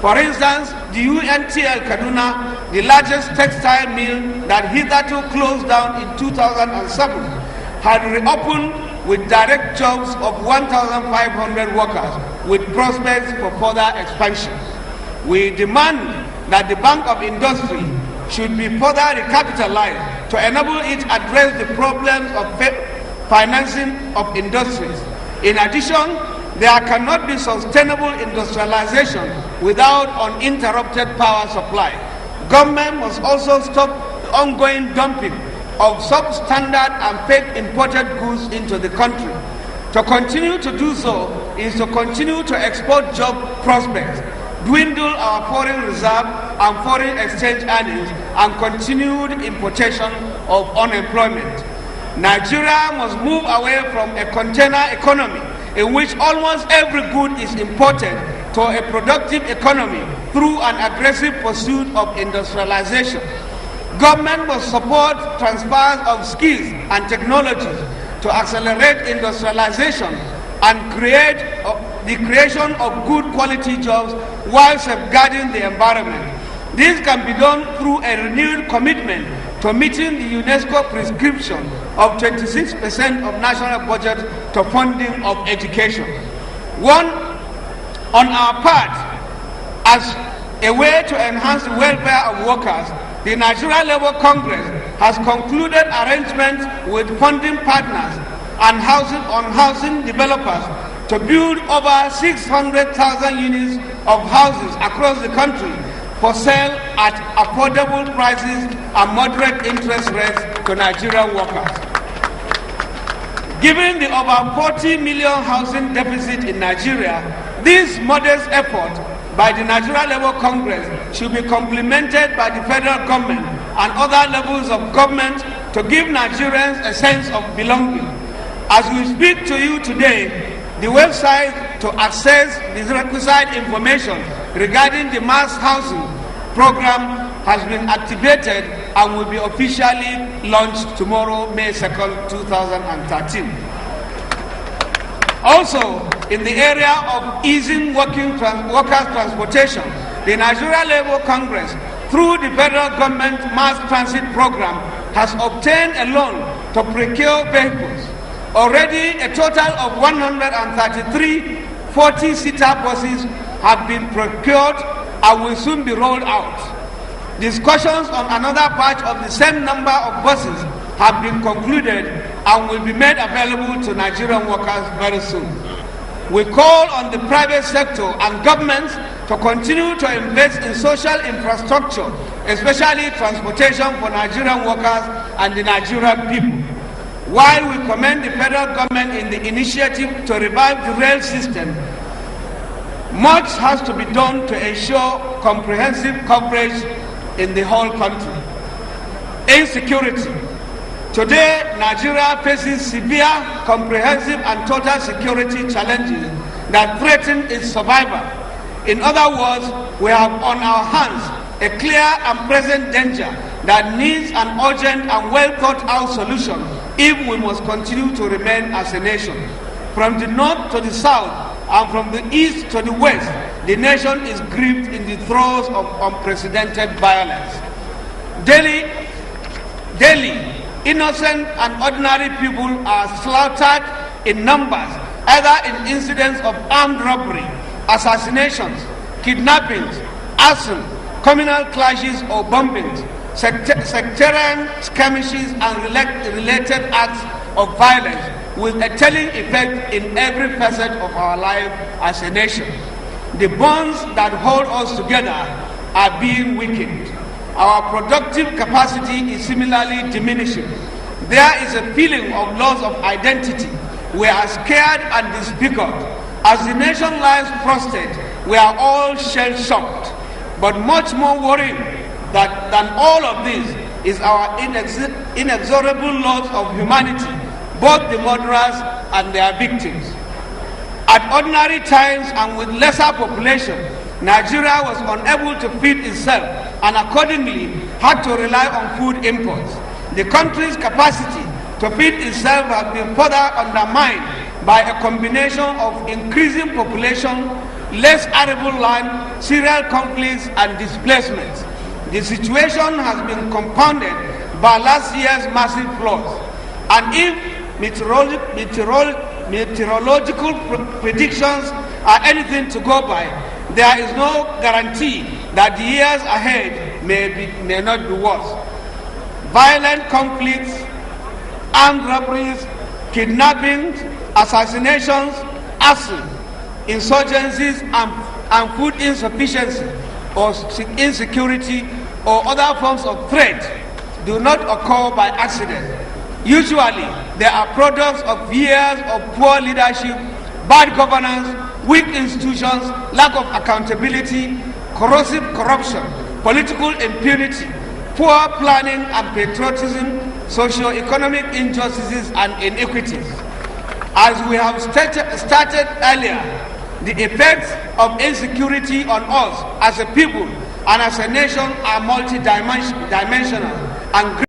For instance, the UNTL Kaduna, the largest textile mill that hitherto closed down in 2007, had reopened with direct jobs of 1,500 workers with prospects for further expansion. We demand that the Bank of Industry should be further recapitalized to enable it to address the problems of financing of industries. In addition, there cannot be sustainable industrialization without uninterrupted power supply. Government must also stop the ongoing dumping of substandard and fake imported goods into the country. To continue to do so is to continue to export job prospects, dwindle our foreign reserve and foreign exchange earnings, and continued importation of unemployment. Nigeria must move away from a container economy in which almost every good is imported to a productive economy through an aggressive pursuit of industrialization. Government must support transfers of skills and technologies to accelerate industrialization and create the creation of good quality jobs while safeguarding the environment. This can be done through a renewed commitment to meeting the UNESCO prescription of 26% of national budget to funding of education. One, on our part, as a way to enhance the welfare of workers, the Nigerian Labour Congress has concluded arrangements with funding partners and housing developers to build over 600,000 units of houses across the country for sale at affordable prices and moderate interest rates to Nigerian workers. Given the over 40 million housing deficit in Nigeria, this modest effort by the Nigerian Labour Congress should be complemented by the federal government and other levels of government to give Nigerians a sense of belonging. As we speak to you today, the website to access the requisite information regarding the mass housing program has been activated and will be officially launched tomorrow, May 2nd, 2013. Also, in the area of easing workers' transportation, the Nigerian Labour Congress, through the federal government mass transit program, has obtained a loan to procure vehicles. Already, a total of 133 40-seater buses have been procured and will soon be rolled out. Discussions on another batch of the same number of buses have been concluded and will be made available to Nigerian workers very soon. We call on the private sector and governments to continue to invest in social infrastructure, especially transportation for Nigerian workers and the Nigerian people. While we commend the federal government in the initiative to revive the rail system, much has to be done to ensure comprehensive coverage in the whole country. Insecurity. Today, Nigeria faces severe, comprehensive and total security challenges that threaten its survival. In other words, we have on our hands a clear and present danger that needs an urgent and well thought out solution if we must continue to remain as a nation. From the north to the south and from the east to the west, the nation is gripped in the throes of unprecedented violence. Daily, innocent and ordinary people are slaughtered in numbers, either in incidents of armed robbery, assassinations, kidnappings, arson, communal clashes or bombings, sectarian skirmishes and related acts of violence, with a telling effect in every facet of our life as a nation. The bonds that hold us together are being weakened. Our productive capacity is similarly diminishing. There is a feeling of loss of identity. We are scared and disfigured. As the nation lies prostrate, we are all shell-shocked. But much more worrying than all of this is our inexorable loss of humanity, both the murderers and their victims. At ordinary times and with lesser population, Nigeria was unable to feed itself and accordingly had to rely on food imports. The country's capacity to feed itself has been further undermined by a combination of increasing population, less arable land, serial conflicts and displacements. The situation has been compounded by last year's massive floods. And if meteorological predictions are anything to go by, there is no guarantee that the years ahead may not be worse. Violent conflicts, armed robberies, kidnappings, assassinations, arson, insurgencies, and food insufficiency or insecurity or other forms of threat do not occur by accident. Usually, they are products of years of poor leadership, bad governance, weak institutions, lack of accountability, corrosive corruption, political impunity, poor planning and patriotism, socio-economic injustices and inequities. As we have started earlier, the effects of insecurity on us as a people and as a nation are multidimensional and